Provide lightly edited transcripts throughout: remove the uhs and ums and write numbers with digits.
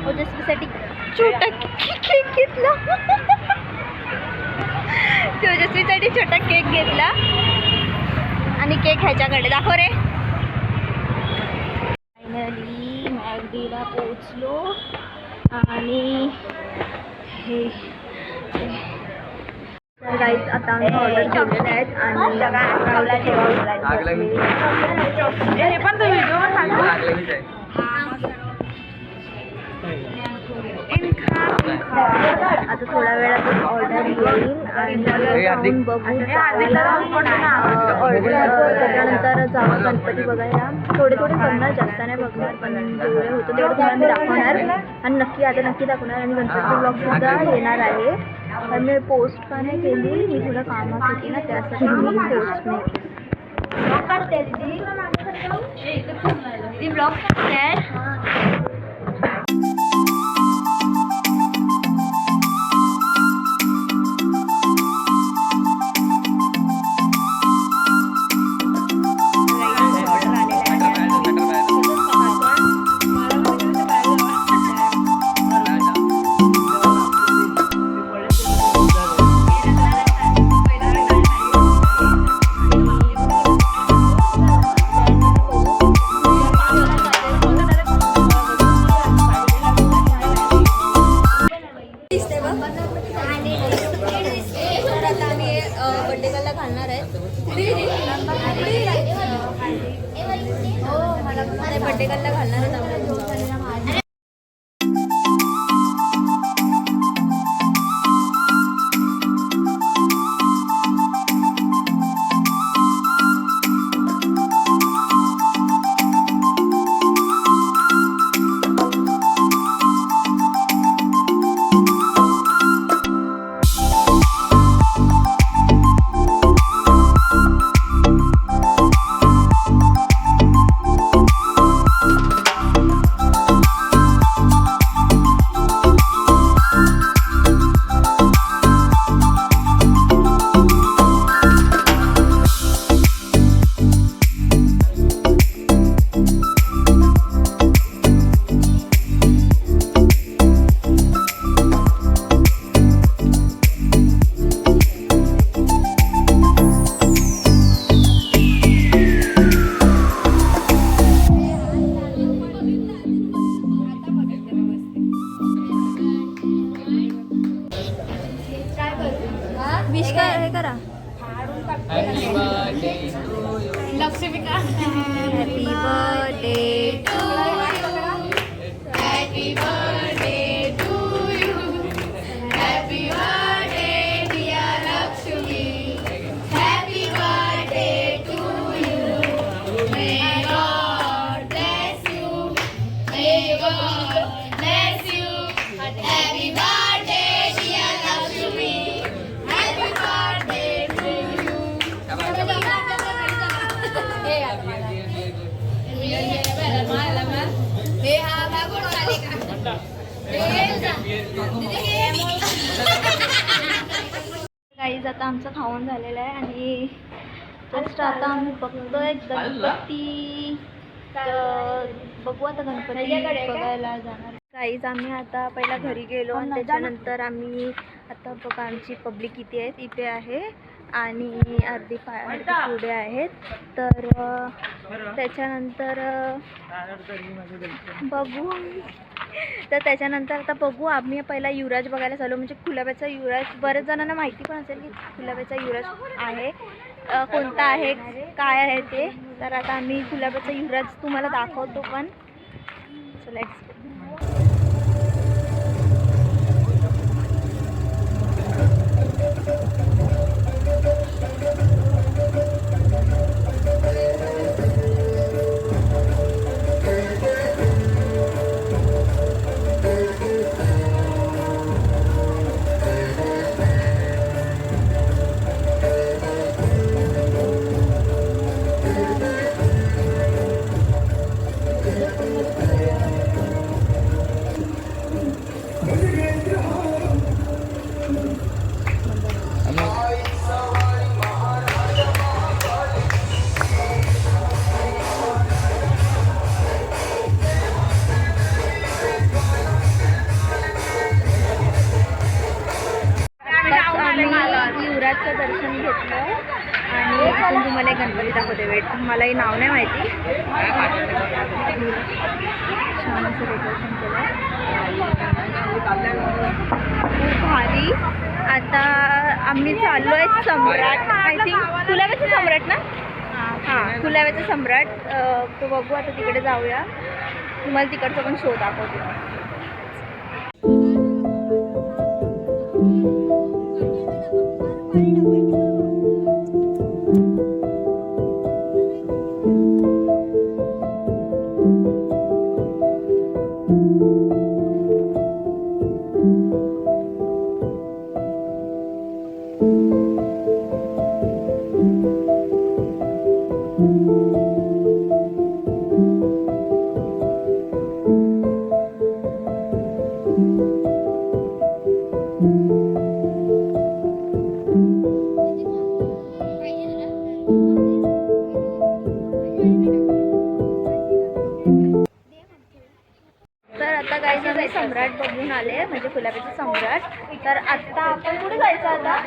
ओजस्वीसाठी छोटा केक घेतला. ओजस्वीसाठी छोटा केक घेतला आणि केक ह्याच्याकडे दाखव रे. फायनली मॅगडीला पोचलो आणि हे गाईज आता आम्ही ऑर्डर केलेले आहेत आणि आता थोड्या वेळातच ऑर्डर येईल आणि बघू त्याच्यानंतर जाऊ गणपती बघायला. थोडे बघणार, जास्त नाही बघणार, पण जेवढे होतं तेवढं तुम्हाला मी दाखवणार आणि नक्की दाखवणार. आणि गणपती ब्लॉग सुद्धा येणार आहे. पण मी पोस्ट का नाही केली, मी थोडं कामात होती ना, त्यासाठी मी पोस्ट नाही केली. ब्लॉग बड्डे गर्लला घालणार आहे. बड्डे गर्लला घालणार आहेत. विश हे करा. Happy birthday to happy birthday to you. Happy birthday dear Lakshmi. Happy birthday to you. May God bless you. May God bless you. Happy birthday dear Lakshmi. Happy birthday to you. Guys आता आमचं खाऊन झालेलं आहे आणि just आता आम्ही बघतोय गणपती. बघू आता गणपती बघायला जाणार. गाईज आम्ही आता पहिला घरी गेलो आणि त्याच्यानंतर आम्ही आता बघा आमची पब्लिक किती आहेत. इथे आहे आणि अर्धी पुढे आहेत. तर त्याच्यानंतर बघू आता बघू. आम्ही पहिला युवराज बघायला चालू, म्हणजे कुलाब्याचा युवराज. बरेच जणांना माहिती पण असेल की कुलाब्याचा युवराज आहे, कोणता आहे, काय आहे ते. तर आता आम्ही कुलाब्याचा युवराज तुम्हाला दाखवतो. पण सो लेट्स मध्ये वेट, मलाही नाव नाही माहिती. छान असं डेकोरेशन केलं, खूप भारी. आता आम्ही चाललो आहे सम्राट, आय थिंक कुलाब्याचं सम्राट ना. हां, कुलाब्याचं सम्राट. तो बघू आता, तिकडे जाऊया. तुम्हाला तिकडचं पण शो दाखवते. तर आता गाईज आम्ही सम्राट बघून आले, म्हणजे कुलाब्याचं सम्राट. तर आता आपण कुठे जायचं आता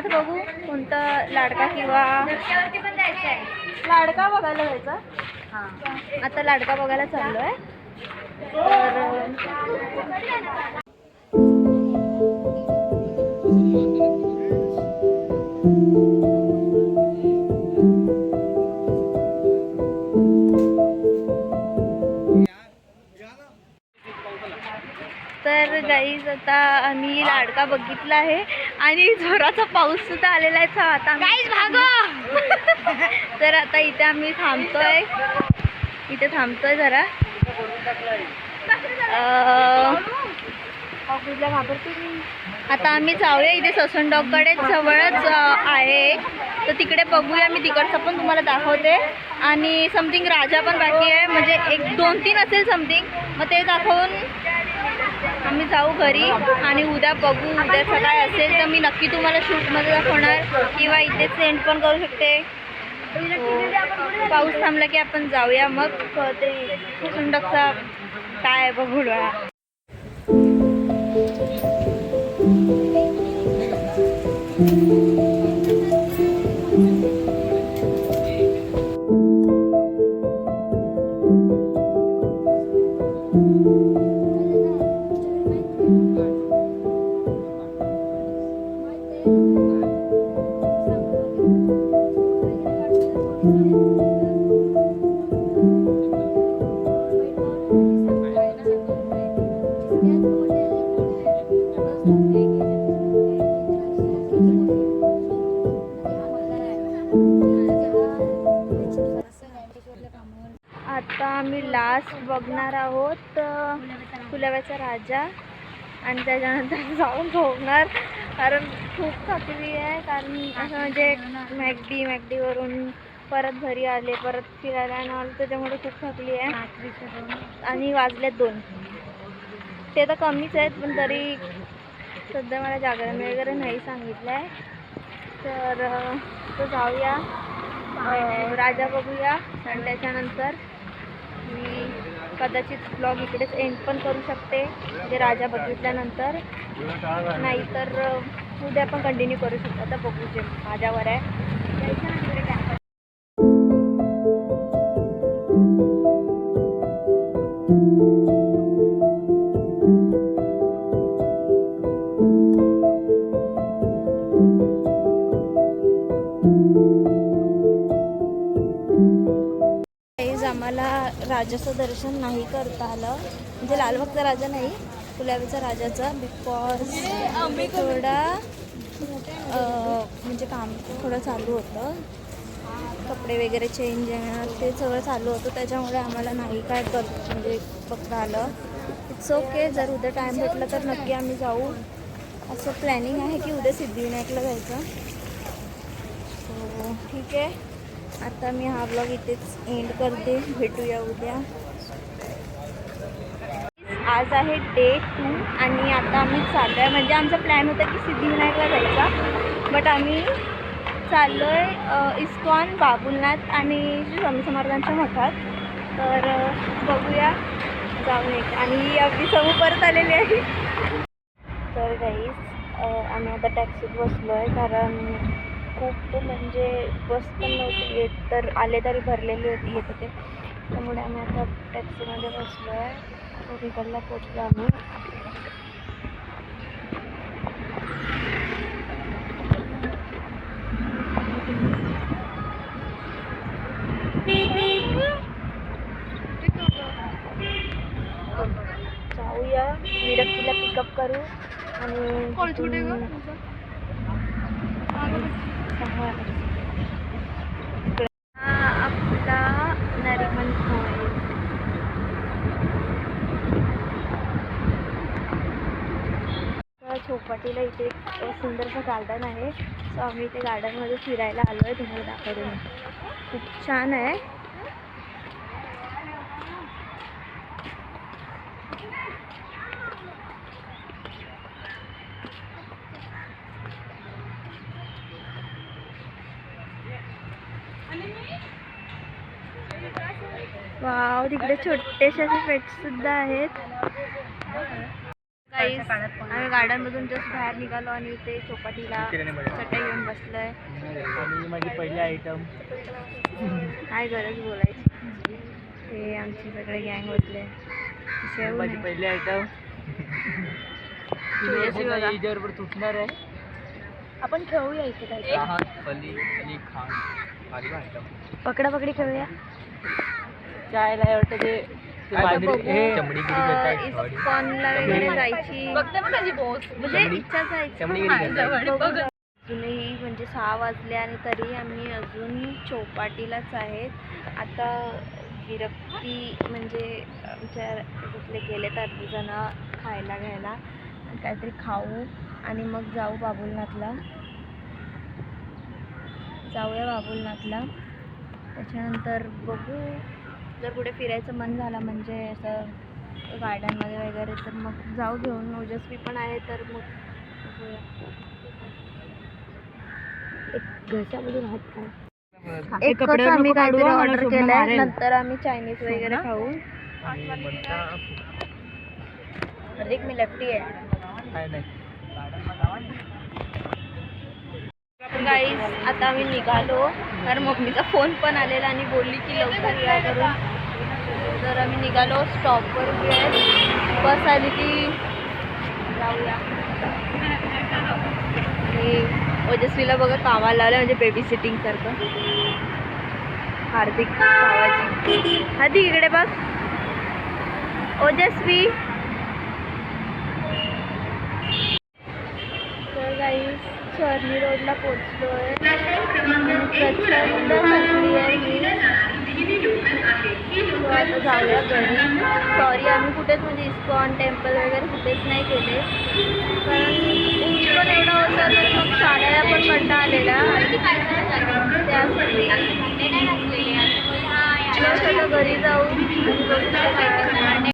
बघू कोणतं, लाडका किंवा लाडका बघायला जायचं. हां, आता लाडका बघायला चाललो आहे. तर गाईज आता आम्ही लाडका बघितला आहे आणि जोराचा पाऊस सुद्धा आलेला आहे. आता गाईज भागो. तर आता इथे आम्ही थांबतोय, जरा. आता आम्ही जाऊया, इथे ससनडॉगकडे जवळच आहे, तर तिकडे बघूया. मी तिकडचं पण तुम्हाला दाखवते. आणि समथिंग राजा पण बाकी आहे, म्हणजे 1-2-3 असेल समथिंग. मग ते दाखवून आम्ही जाऊ घरी आणि उद्या बघू. उद्याचं काय असेल तर मी नक्की तुम्हाला शूटमध्ये दाखवणार किंवा इथेच सेंड पण करू शकते. पाऊस थांबला की आपण जाऊया, मग ते ससनडॉगचा काय बघूया. आता आम्ही लास्ट बघणार आहोत कुलाब्याचा राजा आणि त्याच्यानंतर जाऊन झोपणार, कारण खूप थकली आहे. कारण असं म्हणजे मॅगडीवरून परत घरी आले, परत फिरायला आलं, त्याच्यामुळे खूप थकली आहे. आणि वाजल्यात 2. ते तर कमीच आहेत, पण तरी सध्या मला जागरण वगैरे नाही सांगितलं आहे. तर जाऊया, राजा बघूया आणि त्याच्यानंतर मी कदाचित ब्लॉग इकडेच एंड पण करू शकते, जे राजा बघितल्यानंतर. नाहीतर उद्या पण कंटिन्यू करू शकतो. आता बघू, जे माझ्यावर आहे. आम्हाला राजाचं दर्शन नाही करता आलं, म्हणजे लालबागचा राजा नाही, कुलाब्याचा राजाचं, बिकॉज आम्ही थोडा म्हणजे काम थोडं चालू होतं, कपडे वगैरे चेंज ते सगळं चालू होतं, त्याच्यामुळे आम्हाला नाही काय म्हणजे बघता आलं. इट्स ओके, जर उद्या टाईम भेटला तर नक्की आम्ही जाऊ. असं प्लॅनिंग आहे की उद्या सिद्धिविनायकला जायचं. सो ठीक आहे, आता मी हा ब्लॉग इथेच एंड करते. भेटूया उद्या. आज आहे डे 2 आणि आता आम्ही चाललो आहे, म्हणजे आमचा प्लॅन होता की सिद्धिविनायकला जायचा, बट आम्ही चाललो आहे इस्कॉन, बाबुलनाथ आणि श्री स्वामी समर्थांच्या मठात. तर बघूया, जाऊन एक. आणि अगदी समोर परत आलेली आहे. तर गाईज आम्ही आता टॅक्सीत बसलो आहे, कारण खूप म्हणजे बस पण नव्हती येत, तर आले तरी भरलेली होती येत होते. त्यामुळे आम्ही आता टॅक्सीमध्ये बसलो आहे. तिकडला पोचलो आम्ही. जाऊया, विरक्तीला पिकअप करू आणि आपला नरिमन पॉइंट. चौपाटीला इथे एक सुंदरसं गार्डन आहे. सो आम्ही इथे गार्डनमध्ये फिरायला आलो आहे. तुम्हाला दाखवतो मी. खूप छान आहे. वाव, तिकडे छोटेसे असे पेट्स सुद्धा आहेत. आम्ही गार्डनमधून जस्ट बाहेर निघालो आणि इथे चौपाटीला चटई घेऊन बसलोय. आणि माझी पहिली आयटम काय गरज बोलायची. ते आमची सगळे गँग बसले. माझी पहिली आयटम बरोबर तुटणार आहे. आपण खेळूया इथे काय पकडा पकडी खेळूया. चायला वाटतं ते इस्कॉनला वगैरे जायची म्हणजे इच्छा जायची. अजूनही म्हणजे 6 वाजले आणि तरी आम्ही अजून चौपाटीलाच आहेत. आता विरक्ती म्हणजे आमच्या तिथले गेले तर जण खायला घ्यायला काहीतरी खाऊ आणि मग जाऊ बाबुलनाथला. जाऊया बाबुलनाथला. त्याच्यानंतर बघू, जर कुठे फिरायचं मन झालं म्हणजे असं गार्डनमध्ये वगैरे तर मग जाऊ घेऊन. ओजस्वी पण आहे तर मग एक घशामध्ये राहत काय. एकच आम्ही काहीतरी ऑर्डर केलंय. नंतर आम्ही चायनीज वगैरे खाऊ. अधिक मी लेफ्टी आहे. गाईज आता आम्ही निघालो, कारण मम्मीचा फोन पण आलेला आणि बोलली की लवकर या करून. तर आम्ही निघालो. स्टॉपवर उभी आहे. बस आली की जाऊया. आणि ओजस्वीला बघा कामाला लावलं म्हणजे बेबी सिटिंग सारखं. हार्दिक भावाची. हार्दिक इकडे बघ. ओजस्वी. तर गाईज स्वर्णी रोडला पोचलो आहे. प्रचंड थकली आहे मी. आता जाऊया घरी. सॉरी आम्ही कुठेच म्हणजे इस्कॉन टेम्पल वगैरे कुठेच नाही गेले, कारण ऊन पण एवढा होता तर मग साड्या पण कंटाळा आलेला त्यासाठी. घरी जाऊ आणि